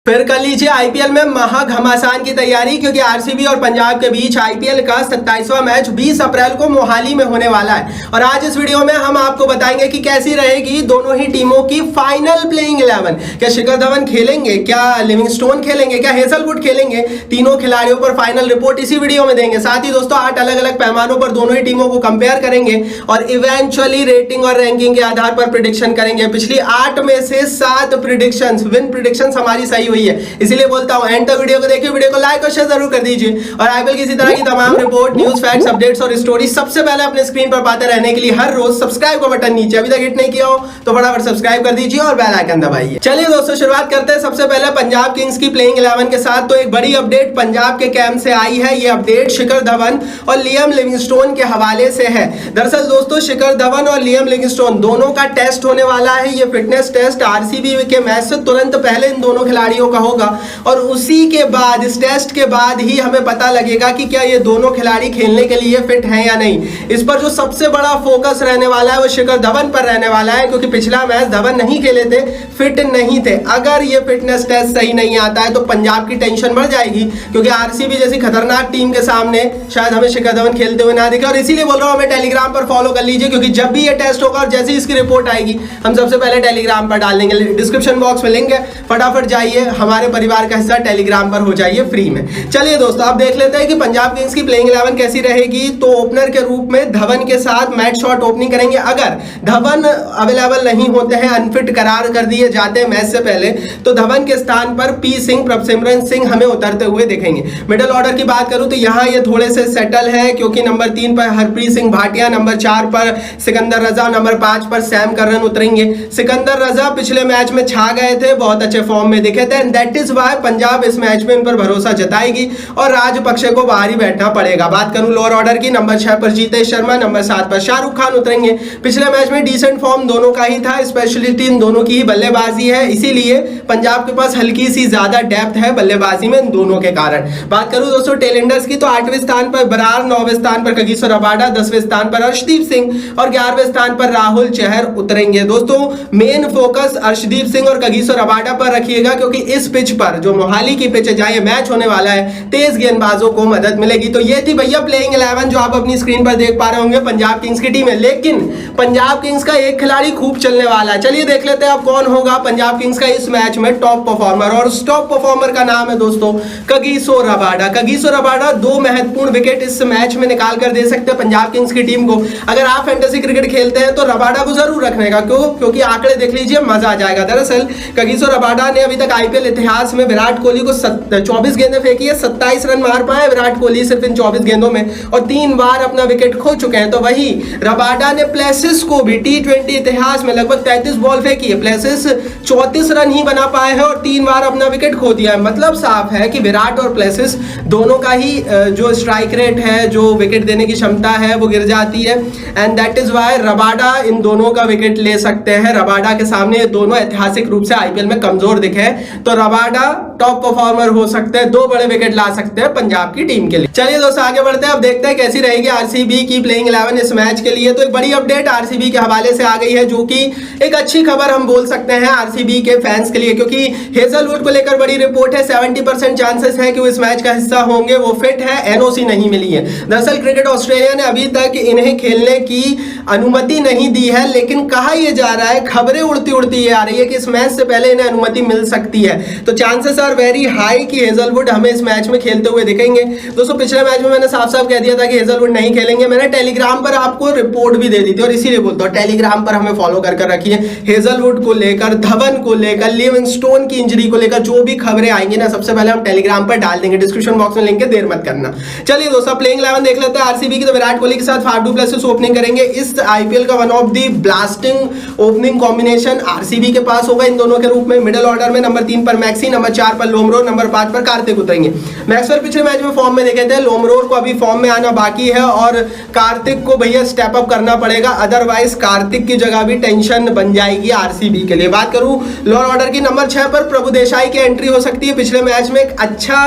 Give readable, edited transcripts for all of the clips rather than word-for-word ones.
फिर कर लीजिए आईपीएल में महा घमासान की तैयारी, क्योंकि आरसीबी और पंजाब के बीच आईपीएल का 27वां मैच 20 अप्रैल को मोहाली में होने वाला है। और आज इस वीडियो में हम आपको बताएंगे कि कैसी रहेगी दोनों ही टीमों की फाइनल प्लेइंग 11। क्या शिखर धवन खेलेंगे, क्या लिविंगस्टोन खेलेंगे, क्या हेजलवुड खेलेंगे, तीनों खिलाड़ियों पर फाइनल रिपोर्ट इसी वीडियो में देंगे। साथ ही दोस्तों 8 अलग अलग पैमानों पर दोनों ही टीमों को कंपेयर करेंगे और इवेंचुअली रेटिंग और रैंकिंग के आधार पर प्रिडिक्शन करेंगे। पिछली 8 में से 7 प्रिडिक्शंस विन प्रिडिक्शंस हमारी सही हुई है, इसीलिए बोलता हूं एंड तक वीडियो को देखिए, वीडियो को लाइक और शेयर जरूर कर दीजिए। और आईपीएल की इसी तरह की तमाम रिपोर्ट, न्यूज, फैक्ट्स, अपडेट्स और स्टोरी सबसे पहले अपने स्क्रीन पर पाते रहने के लिए हर रोज सब्सक्राइब का बटन नीचे अभी तक हिट नहीं किया हो तो फटाफट सब्सक्राइब कर दीजिए और बेल आइकन दबाइए। चलिए दोस्तों शुरुआत करते हैं सबसे पहले पंजाब किंग्स की प्लेइंग 11 के साथ। तो एक बड़ी अपडेट पंजाब के कैंप से आई है। ये अपडेट शिखर धवन और लियम लिविंगस्टोन के हवाले से है। दरअसल दोस्तों शिखर धवन और लियम लिविंगस्टोन दोनों का टेस्ट होने वाला है। ये फिटनेस टेस्ट आरसीबी के मैच से तुरंत पहले इन दोनों खिलाड़ियों का होगा और उसी के बाद, इस टेस्ट के बाद ही हमें पता लगेगा कि क्या ये दोनों खिलाड़ी खेलने के लिए फिट हैं या नहीं। इस पर जो सबसे बड़ा फोकस रहने वाला है वो शिखर धवन पर रहने वाला है, क्योंकि पिछला मैच धवन नहीं खेले थे, फिट नहीं थे। अगर ये फिटनेस टेस्ट सही नहीं आता है तो पंजाब की टेंशन बढ़ जाएगी, क्योंकि आरसीबी जैसी खतरनाक टीम के सामने शायद हमें शिखर धवन खेलते हुए ना दिखे। और इसीलिए बोल रहा हूं हमें टेलीग्राम पर फॉलो कर लीजिए, क्योंकि जब भी ये टेस्ट होगा और जैसे ही इसकी रिपोर्ट आएगी हम सबसे पहले टेलीग्राम पर डाल देंगे। डिस्क्रिप्शन बॉक्स में लिंक है, फटाफट जाइए, हमारे परिवार का हिस्सा टेलीग्राम पर हो जाइए फ्री में। चलिए दोस्तों अब देख लेते हैं कि पंजाब किंग्स की प्लेइंग 11 कैसी रहेगी। तो ओपनर के रूप में धवन के साथ मैट शॉट ओपनिंग करेंगे। अगर धवन अवेलेबल नहीं होते हैं, अनफिट करार कर दिए जाते हैं मैच से पहले, तो धवन के स्थान पर पी सिंह, प्रभसिमरन सिंह हमें उतरते हुए दिखेंगे। मिडिल ऑर्डर की बात करूं तो यहां ये थोड़े से सेटल है, क्योंकि नंबर 3 पर हरप्रीत सिंह भाटिया, नंबर 4 पर सिकंदर रजा, नंबर 5 पर सैम करन उतरेंगे। सिकंदर रजा पिछले मैच में छा गए थे, बहुत अच्छे फॉर्म में दिखे थे, दैट इज व्हाई पंजाब इस मैच में इन पर भरोसा जताएगी और राजपक्षे को बाहर ही बैठना पड़ेगा। बात करूं लोअर ऑर्डर की, नंबर 6 पर जीतेश शर्मा, नंबर 7 पर शाहरुख खान उतरेंगे। पिछले मैच में डिसेंट फॉर्म दोनों का ही था, स्पेशलिटी इन दोनों की ही बल्लेबाजी है, इसीलिए पंजाब के पास हल्की सी ज्यादा डेप्थ है बल्लेबाजी में इन दोनों के कारण। बात करूं दोस्तों टेलेंडर्स की, तो 8वें स्थान पर बरार, 9वें स्थान पर कगिसो रबाडा, 10वें स्थान पर अर्शदीप सिंह और 11वें स्थान पर राहुल चहर उतरेंगे। दोस्तों मेन फोकस अर्शदीप सिंह और कगिसो रबाडा पर रखिएगा, क्योंकि इस पिच पर जो मोहाली की पिच है जहां ये मैच होने वाला है, तेज गेंदबाजों को मदद मिलेगी। तो ये थी भैया प्लेइंग 11 जो आप अपनी स्क्रीन पर देख पा रहे होंगे पंजाब किंग्स की टीम है। लेकिन पंजाब किंग्स का एक खिलाड़ी खूब चलने वाला है। चलिए देख लेते हैं अब कौन होगा पंजाब किंग्स का इस मैच में टॉप परफॉर्मर। और उस टॉप परफॉर्मर का नाम है दोस्तों कगिसो रबाडा। कगिसो रबाडा 2 महत्वपूर्ण विकेट इस मैच में निकाल कर दे सकते हैं पंजाब किंग्स की टीम को। अगर आप फैंटेसी क्रिकेट खेलते हैं तो रबाडा को जरूर रखने का, क्योंकि आंकड़े देख लीजिए, मजा आ जाएगा। दरअसल कगिसो रबाडा ने अभी तक आईपीएल इतिहास में विराट कोहली को 24 गेंदें फेंकी है, 27 रन मार पाए विराट कोहली सिर्फ इन 24 गेंदों में, और 3 बार अपना विकेट खो चुके हैं। तो वही रबाडा ने प्लेसिस को भी टी20 इतिहास में लगभग 33 बॉल फेंकी है, प्लेसिस 34 रन ही बना पाए हैं और 3 बार अपना विकेट खो दिया है। मतलब साफ है कि विराट और प्लेसिस दोनों का ही जो स्ट्राइक रेट है, जो विकेट देने की क्षमता है, वो गिर जाती है, and that is why Rabada इन दोनों का विकेट ले सकते हैं। रबाडा के सामने ये दोनों ऐतिहासिक रूप से आईपीएल में कमजोर दिखे, तो रबाडा टॉप परफॉर्मर हो सकते हैं, 2 बड़े विकेट ला सकते हैं पंजाब की टीम के लिए। चलिए दोस्तों आगे बढ़ते हैं, अब देखते हैं कैसी रहेगी आरसीबी की प्लेइंग 11 इस मैच के लिए। तो एक बड़ी अपडेट आरसीबी के हवाले से आ गई है, जो कि एक अच्छी खबर हम बोल सकते हैं आरसीबी के फैंस के लिए, क्योंकि हेजलवुड को लेकर बड़ी रिपोर्ट है। 70% चांसेस है कि वो इस मैच का हिस्सा होंगे, वो फिट है, एनओसी नहीं मिली है। दरअसल क्रिकेट ऑस्ट्रेलिया ने अभी तक इन्हें खेलने की अनुमति नहीं दी है, लेकिन कहा यह जा रहा है, खबरें उड़ती उड़ती ये आ रही है कि इस मैच से पहले इन्हें अनुमति मिल सकती है। तो चांसेस आर वेरी हाई कि हेजलवुड हमें इस मैच में खेलते हुए दिखेंगे। दोस्तों पिछले मैच में मैंने साफ साफ कह दिया था कि हेजलवुड नहीं खेलेंगे, मैंने टेलीग्राम पर आपको रिपोर्ट भी दे दी थी, और इसीलिए बोलता हूं टेलीग्राम पर हमें फॉलो कर रखिए। हेजलवुड को लेकर, धवन को लेकर, लिविंगस्टोन की इंजरी को लेकर जो भी खबरें आएंगी ना, सबसे पहले हम टेलीग्राम पर डाल देंगे, डिस्क्रिप्शन बॉक्स में लिंक है, देर मत करना। चलिए दोस्तों प्लेइंग 11 देख लेते हैं आरसीबी की। तो विराट कोहली के साथ फाफ डू प्लेसिस ओपनिंग करेंगे। इस आईपीएल का one of the blasting opening combination RCB के पास होगा इन दोनों के रूप में। मिडिल ऑर्डर में नंबर 3 पर मैक्सी, नंबर 4 पर लोमरो, नंबर 5 पर कार्तिक उतरेंगे। मैक्सवेल पिछले मैच में फॉर्म में देखे थे, लोमरो को अभी फॉर्म में आना बाकी है और कार्तिक को भैया स्टेप अप करना पड़ेगा, अदरवाइज कार्तिक की जगह भी टेंशन बन जाएगी आरसीबी के लिए। बात करूं लोअर ऑर्डर की, नंबर 6 पर प्रभु देसाई की एंट्री हो सकती है। पिछले मैच में एक अच्छा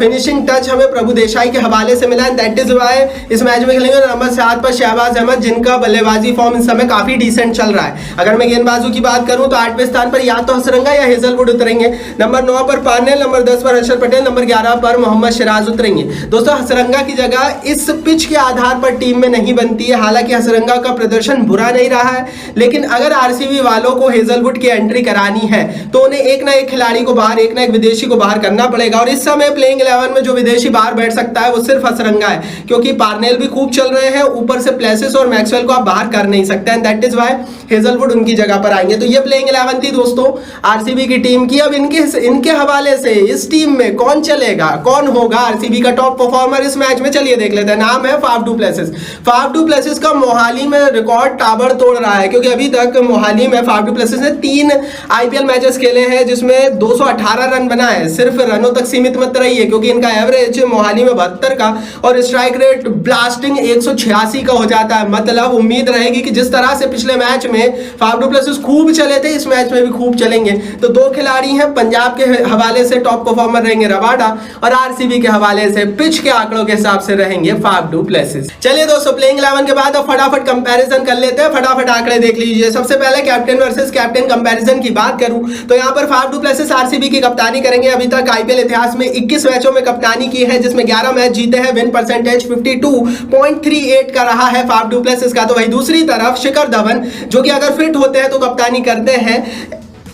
फिनिशिंग टच हमें प्रभु देसाई के हवाले से मिला है, दैट इज व्हाई इस मैच में खेलेंगे। नंबर 7 पर शहबाज अहमद, जिनका बल्लेबाजी फॉर्म इस समय काफी डिसेंट चल रहा है। अगर मैं गेंदबाजों की बात करूं तो 8वें स्थान पर या तो हसरंगा या हेजलवुड उतरेंगे। नंबर नंबर 9 पर पार्नेल, नंबर 10 पर हर्षल पटेल, नंबर 11 पर मोहम्मद सिराज उतरेंगे। दोस्तों हसरंगा की जगह इस पिच के आधार पर टीम में नहीं बनती है। हालांकि हसरंगा का प्रदर्शन बुरा नहीं रहा है, लेकिन अगर आरसीबी वालों को हेजलवुड की एंट्री करानी है तो उन्हें एक ना एक खिलाड़ी को बाहर, एक ना एक विदेशी को बाहर करना पड़ेगा। और इस समय प्लेइंग 11 में जो विदेशी बाहर बैठ सकता है वो सिर्फ हसरंगा है, क्योंकि पार्नेल भी खूब चल रहे हैं, ऊपर से प्लेसिस और मैक्सवेल को आप बाहर कर नहीं सकते हैं। दैट इज व्हाई हेजलवुड उनकी जगह पर आएंगे। तो ये प्लेइंग 11 थी दोस्तों आरसीबी की टीम की। अब इनके हवाले से इस टीम में कौन चलेगा, कौन होगा आरसीबी का टॉप परफॉर्मर इस मैच में, चलिए देख लेते हैं। नाम है Faf du Plessis. Faf du Plessis का मोहाली में रिकॉर्ड ताबड़ तोड़ रहा है, क्योंकि अभी तक मोहाली में फाफ डू प्लेसिस ने 3 आईपीएल मैचेस खेले हैं जिसमें 218 रन बनाए। सिर्फ रनों तक सीमित मत रहिए, क्योंकि इनका एवरेज मोहाली में 72 का और स्ट्राइक रेट ब्लास्टिंग 186 का हो जाता है। मतलब उम्मीद रहेगी कि जिस तरह से पिछले मैच में फाफ डू प्लेसिस खूब चले थे, इस मैच में भी खूब चलेंगे। तो 2 खिलाड़ी हैं, पंजाब के हवाले से टॉप परफॉर्मर रहेंगे रबाडा और आरसीबी के हवाले से पिच के आंकड़ों के हिसाब से रहेंगे फाफ डू प्लेसिस। चलिए दोस्तों प्लेइंग 11 के बाद अब फटाफट कंपैरिजन कर लेते हैं, फटाफट आंकड़े देख लीजिए। सबसे पहले कैप्टन वर्सेस कैप्टन कंपैरिजन की बात करूं तो यहां पर फाफ डू प्लेसिस आरसीबी की कप्तानी करेंगे। अभी तक आईपीएल इतिहास में 21 मैचों में कप्तानी की है, जिसमें 11 मैच जीते हैं। विन परसेंटेज 52.38 का रहा है फाफ डू प्लेसिस का। तो वही दूसरी तरफ शिखर धवन, जो कि अगर फिट होते हैं तो कप्तानी करते हैं,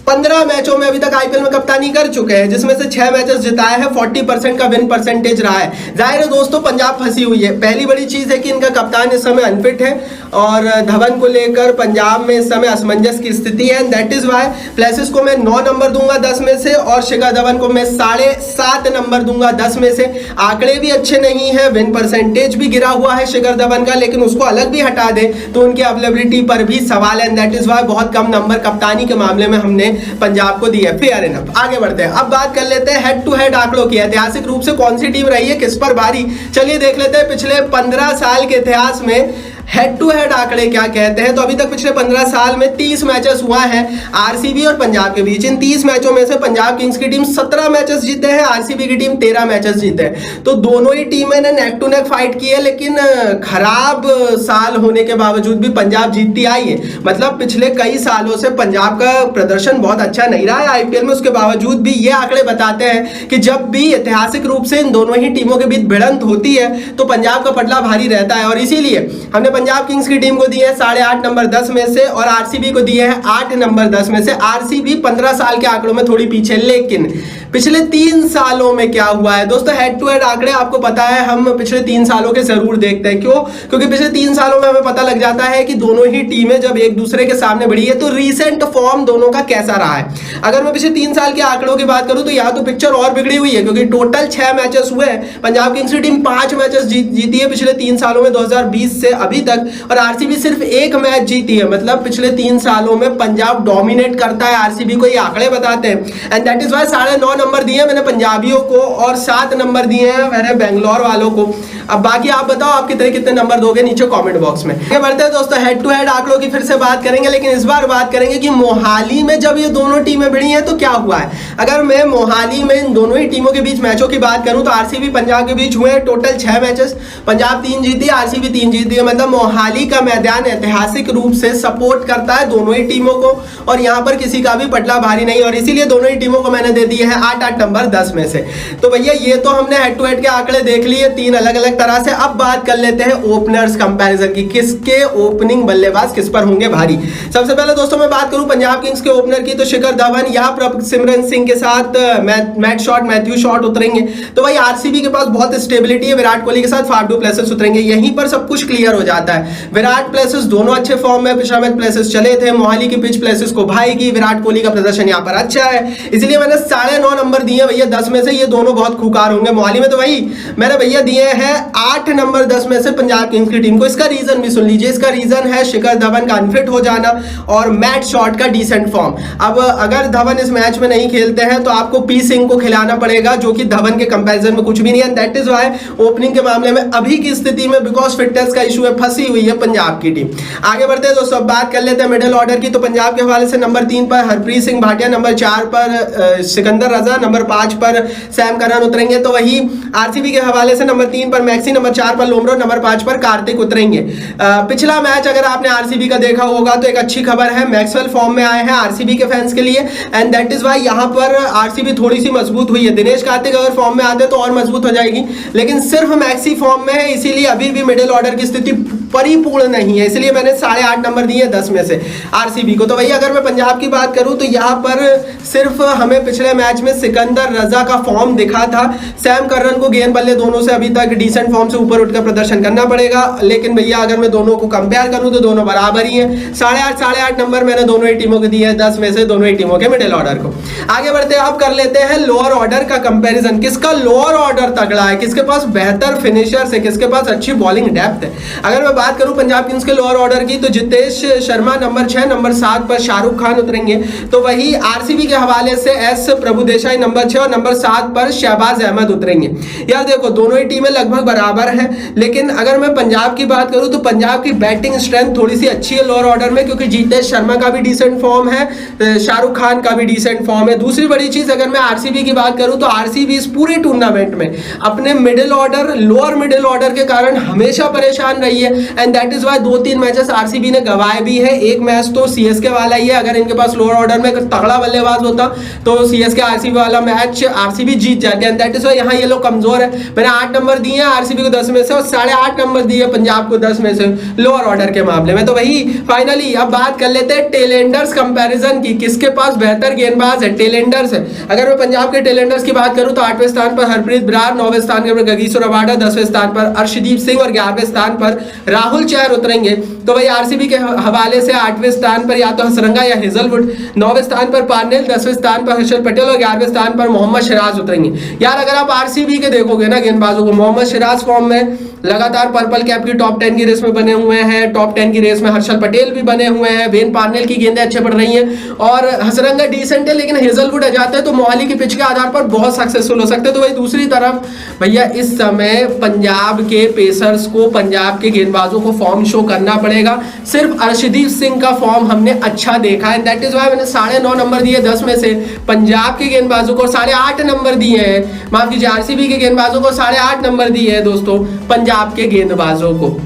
15 मैचों में अभी तक आईपीएल में कप्तानी कर चुके हैं, जिसमें से 6 मैचेस जिताए हैं। 40% का विन परसेंटेज रहा है। जाहिर है दोस्तों पंजाब फंसी हुई है। पहली बड़ी चीज है कि इनका कप्तान इस समय अनफिट है और धवन को लेकर पंजाब में इस समय असमंजस की स्थिति है। दैट इज वाई प्लेसिस को मैं 9 नंबर दूंगा 10 में से और शिखर धवन को मैं 7.5 नंबर दूंगा 10 में से। आंकड़े भी अच्छे नहीं है, विन परसेंटेज भी गिरा हुआ है शिखर धवन का, लेकिन उसको अलग भी हटा दे तो उनकी अवेलेबिलिटी पर भी सवाल है। दैट इज वाई बहुत कम नंबर कप्तानी के मामले में हमने पंजाब को दिया। Fair enough. आगे बढ़ते हैं, अब बात कर लेते हैं हेड टू हेड आंकड़ों की। ऐतिहासिक रूप से कौन सी टीम रही है किस पर भारी, चलिए देख लेते हैं पिछले 15 साल के इतिहास में हेड टू हेड आंकड़े क्या कहते हैं। तो अभी तक पिछले 15 साल में 30 मैचेस हुआ है आरसीबी और पंजाब के बीच। इन 30 मैचों में से पंजाब किंग्स की टीम 17 मैचेस जीते हैं, आरसीबी की टीम 13 मैचेस जीते हैं। तो दोनों ही टीमें ने नेक टू नेक फाइट की है, लेकिन खराब साल होने के बावजूद भी पंजाब जीतती आई है। मतलब पिछले कई सालों से पंजाब का प्रदर्शन बहुत अच्छा नहीं रहा है आईपीएल में, उसके बावजूद भी ये आंकड़े बताते हैं कि जब भी ऐतिहासिक रूप से इन दोनों ही टीमों के बीच भिड़ंत होती है तो पंजाब का पटला भारी रहता है। और इसीलिए हमने पंजाब किंग्स की टीम को दी है 8.5 नंबर 10 में से और आरसीबी को दिए हैं 8 नंबर 10 में से। आरसीबी 15 साल के आंकड़ों में थोड़ी पीछे, लेकिन पिछले 3 सालों में क्या हुआ है दोस्तों, हेड टू हेड आंकड़े आपको पता है हम पिछले 3 सालों के जरूर देखते हैं। क्यों? क्योंकि पिछले 3 सालों में हमें पता लग जाता है कि दोनों ही टीमें जब एक दूसरे के सामने बढ़ी है तो रीसेंट फॉर्म दोनों का कैसा रहा है। अगर मैं पिछले 3 साल के आंकड़ों की बात करूं तो यहाँ तो पिक्चर और बिगड़ी हुई है, क्योंकि टोटल 6 मैचेस हुए हैं। पंजाब किंग्स की टीम 5 मैचेस जीती है पिछले 3 सालों में 2020 से अभी तक, और आरसीबी सिर्फ 1 मैच जीती है। मतलब पिछले 3 सालों में पंजाब डोमिनेट करता है आरसीबी को, ये आंकड़े बताते हैं। And that is why 9.5 number दिए मैंने पंजाबियों को और 7 नंबर दिए हैं मैंने बेंगलोर वालों को। अब बाकी आप बताओ आप कितने नंबर दोगे नीचे कमेंट बॉक्स में। आगे बढ़ते हैं दोस्तों, हेड टू हेड आंकड़ों की फिर से बात करेंगे, लेकिन इस बार बात करेंगे कि मोहाली में जब ये दोनों टीमें भिड़ी हैं तो क्या हुआ है। अगर मैं मोहाली में इन दोनों ही टीमों के बीच मैचों की बात करूं तो आरसीबी पंजाब के बीच हुए टोटल 6 मैचेस, पंजाब 3 जीती, आरसीबी 3 जीती है। मतलब मोहाली का मैदान ऐतिहासिक रूप से सपोर्ट करता है दोनों ही टीमों को और यहाँ पर किसी का भी पटला भारी नहीं, और इसीलिए दोनों ही टीमों को मैंने दे दिए हैं 8 नंबर 10 में से। तो भैया ये तो हमने हेड टू हेड के आंकड़े देख लिए 3 अलग अलग तरह से। अब बात कर लेते हैं ओपनर्स कंपैरिजन की, किसके ओपनिंग बल्लेबाज किस पर होंगे भारी। सबसे पहले दोस्तों मैं बात करूं पंजाब किंग्स के ओपनर की तो शिखर धवन या सिमरन सिंह के साथ मैथ्यू शॉट उतरेंगे। तो भाई आरसीबी के पास बहुत स्टेबिलिटी है, विराट कोहली के साथ फाफ डू प्लेसिस उतरेंगे। यहीं पर सब कुछ क्लियर हो जाता है। विराट प्लेसिस दोनों अच्छे फॉर्म में, पिछला मैच प्लेसिस चले थे, मोहाली की पिच प्लेसिस को भाएगी, विराट कोहली का प्रदर्शन यहाँ पर अच्छा है, इसलिए मैंने 9.5 नंबर दिए भैया 10 में से। ये दोनों बहुत खूंखार होंगे। मोहाली में तो भाई मैंने भैया दिए हैं 8 नंबर 10 में से पंजाब किंग्स की टीम को। इसका रीजन भी सुन लीजिए, इसका रीजन है शिखर धवन का अनफिट हो जाना और मैट शॉट का डिसेंट फॉर्म। अब अगर धवन इस मैच में नहीं खेलते हैं तो आपको पी सिंह को खिलाना पड़ेगा, जो कि धवन के कंपैरिजन में कुछ भी नहीं है। दैट इज व्हाई ओपनिंग के मामले में अभी की स्थिति में बिकॉज फिटनेस का इशू है, फंस फंसी हुई है पंजाब की टीम। आगे बढ़ते हैं दोस्तों, बात कर लेते हैं मिडिल ऑर्डर की। तो पंजाब के हवाले से नंबर 3 पर हरप्रीत सिंह भाटिया, नंबर 4 पर सिकंदर रजा, नंबर 5 पर सैम करन उतरेंगे। तो वही आरसीबी के हवाले से नंबर 3 पर मैक्सी, नंबर 4 पर लोमरो, नंबर 5 पर कार्तिक उतरेंगे। पिछला मैच अगर आपने आरसीबी का देखा होगा तो एक अच्छी खबर है, मैक्सवेल फॉर्म में आए हैं आरसीबी के फैंस के लिए, एंड दैट इज वाई यहाँ पर आरसीबी थोड़ी सी मजबूत हुई है। दिनेश कार्तिक अगर फॉर्म में आते तो और मजबूत हो जाएगी, लेकिन सिर्फ मैक्सी फॉर्म में है, इसीलिए अभी भी मिडिल ऑर्डर की स्थिति परिपूर्ण नहीं है, इसलिए मैंने 8.5 नंबर दिए 10 में से आरसीबी को। तो वही अगर मैं पंजाब की बात करूं तो यहाँ पर सिर्फ हमें पिछले मैच में सिकंदर रजा का फॉर्म दिखा था। सैम करन को गेंद बल्ले दोनों से अभी तक डिसेंट फॉर्म से ऊपर उठकर प्रदर्शन करना पड़ेगा, लेकिन भैया अगर मैं दोनों को कंपेयर करूं तो दोनों बराबर ही है। 8.5 नंबर मैंने दोनों ही टीमों को दिए हैं 10 में से, दोनों ही टीमों के मिडिल ऑर्डर को। आगे बढ़ते हैं, अब कर लेते हैं लोअर ऑर्डर का कंपैरिजन। किसका लोअर ऑर्डर तगड़ा है, किसके पास बेहतर फिनिशर्स है, किसके पास अच्छी बॉलिंग डेप्थ है। अगर मैं बात करूं पंजाब किंग्स के लोअर ऑर्डर की तो जितेश शर्मा नंबर 6, नंबर 7 पर शाहरुख खान उतरेंगे। तो वही आरसीबी के हवाले से एस प्रभुदेसाई नंबर 6 और नंबर 7 पर शहबाज अहमद उतरेंगे। यार देखो दोनों ही टीमें लगभग बराबर हैं, लेकिन अगर मैं पंजाब की बात करूं तो पंजाब की बैटिंग स्ट्रेंथ थोड़ी सी अच्छी है लोअर ऑर्डर में, क्योंकि जितेश शर्मा का भी डिसेंट फॉर्म है, शाहरुख खान का भी डिसेंट फॉर्म है। दूसरी बड़ी चीज अगर मैं आरसीबी की बात करूं तो आरसीबी इस पूरे टूर्नामेंट में अपने middle order, lower middle order के कारण हमेशा परेशान रही है, and that is why 2-3 matches RCB ने गवाए भी है। एक मैच तो सीएसके वाला ही है, अगर इनके पास लोअर ऑर्डर में तगड़ा बल्लेबाज होता तो सीएसके आरसीबी वाला मैच आरसीबी जीत जाती, एंड दैट इज वाई यहाँ ये लोग कमजोर है। मैंने 8 नंबर दिए आरसीबी को 10 में से और 8.5 नंबर दिए पंजाब को 10 में से लोअर ऑर्डर के मामले में। तो वही फाइनली अब बात कर लेते हैं टेलेंडर्स कंपैरिजन की, किसके पास बेहतर गेंदबाज है, टेलेंडर्स है। अगर मैं पंजाब के टेलेंडर्स की बात करूं तो 8वें स्थान पर हरप्रीत बरार, 9वें स्थान पर गगीश्वर रबाडा, 10वें स्थान पर अर्शदीप सिंह और 11वें स्थान पर राहुल चहर उतरेंगे। तो वही आरसीबी के हवाले से 8वें स्थान पर या तो हसरंगा या हेजलवुड, 9वें स्थान पर पार्नेल, 10वें स्थान पर हर्षल पटेल और 11वें स्थान पर मोहम्मद सिराज उतरेंगे। यार अगर आप आरसीबी के देखोगे ना गेंदबाजों को, मोहम्मद सिराज फॉर्म में लगातार पर्पल कैप की टॉप 10 की रेस में बने हुए हैं, टॉप 10 की रेस में हर्षल पटेल भी बने हुए हैं, वेन पार्नेल की गेंदें अच्छे पड़ रही हैं और हसरंगा डिसेंट है, लेकिन हेजलवुड आ जाते हैं तो मोहाली की पिच के आधार पर बहुत सक्सेसफुल हो सकते हैं। तो वही दूसरी तरफ भैया इस समय पंजाब के पेसर्स को, पंजाब के गेंदबाजों को फॉर्म शो करना पड़ेगा। सिर्फ अर्शदीप सिंह का फॉर्म हमने अच्छा देखा है, दैट इज वाई मैंने 9.5 नंबर दिए 10 में से पंजाब के गेंदबाजों को, 8.5 नंबर दिए हैं, माफ कीजिए आरसीबी के गेंदबाजों को 8.5 नंबर दिए हैं दोस्तों पंजाब के गेंदबाजों को।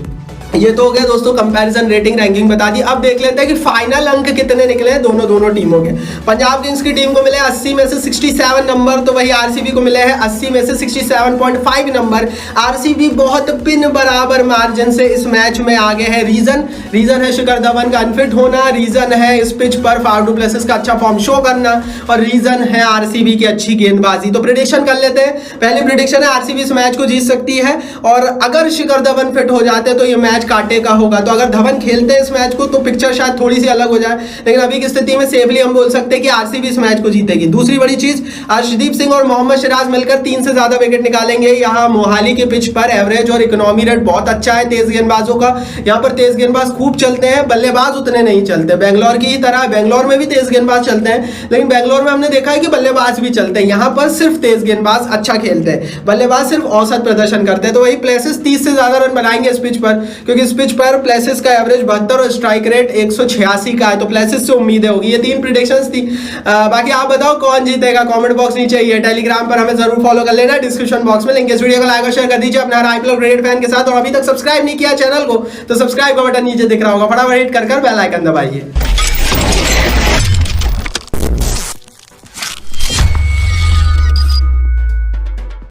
ये तो हो गया दोस्तों कंपैरिजन रेटिंग रैंकिंग बता दी। अब देख लेते हैं कि फाइनल अंक कितने निकले हैं दोनों टीमों के। पंजाब किंग्स की टीम को मिले 80 में से 67 नंबर, तो वही आरसीबी को मिले हैं 80 में से 67.5 नंबर। आरसीबी बहुत पिन बराबर मार्जिन से इस मैच में आगे है। रीजन है शिखर धवन का अनफिट होना, रीजन है इस पिच पर फाफ डु प्लेसिस का अच्छा फॉर्म शो करना, और रीजन है आरसीबी की अच्छी गेंदबाजी। तो प्रेडिक्शन कर लेते हैं। पहली प्रेडिक्शन है आरसीबी इस मैच को जीत सकती है, और अगर शिखर धवन फिट हो जाते तो ये मैच कांटे का होगा। तो अगर धवन खेलते हैं इस मैच को तो पिक्चर शायद थोड़ी सी अलग हो जाए, लेकिन अभी की स्थिति में सेफली हम बोल सकते हैं कि आरसीबी इस मैच को जीतेगी। दूसरी बड़ी चीज, अर्शदीप सिंह और मोहम्मद सिराज मिलकर 3 से ज्यादा विकेट निकालेंगे। यहाँ मोहाली के पिच पर एवरेज और इकोनॉमी रेट बहुत अच्छा है तेज गेंदबाजों का, यहाँ पर तेज गेंदबाज खूब चलते हैं, बल्लेबाज उतने नहीं चलते। बेंगलोर की ही तरह बेंगलोर में भी तेज गेंदबाज चलते हैं, लेकिन बेंगलोर में हमने देखा है कि बल्लेबाज भी चलते हैं, यहाँ पर सिर्फ तेज गेंदबाज अच्छा खेलते हैं, बल्लेबाज सिर्फ औसत प्रदर्शन करते हैं। तो वही प्लेसेस 30 से ज्यादा रन बनाएंगे इस पिच पर, क्योंकि इस पिच पर प्लेसेस का एवरेज 72 और स्ट्राइक रेट 186 का है, तो प्लेसेस से उम्मीदें होगी। ये 3 प्रेडिक्शंस थी। बाकी आप बताओ कौन जीतेगा, कमेंट बॉक्स नीचे ही है, टेलीग्राम पर हमें जरूर फॉलो कर लेना, डिस्क्रिप्शन बॉक्स में लिंक है। इस वीडियो को लाइक और शेयर कर दीजिए अपने हर आईपीएल क्रिकेट फैन के साथ, और अभी तक सब्सक्राइब नहीं किया चैनल को तो सब्सक्राइब का बटन नीचे दिख रहा होगा, फटाफट हिट कर बेल आइकन दबाइए।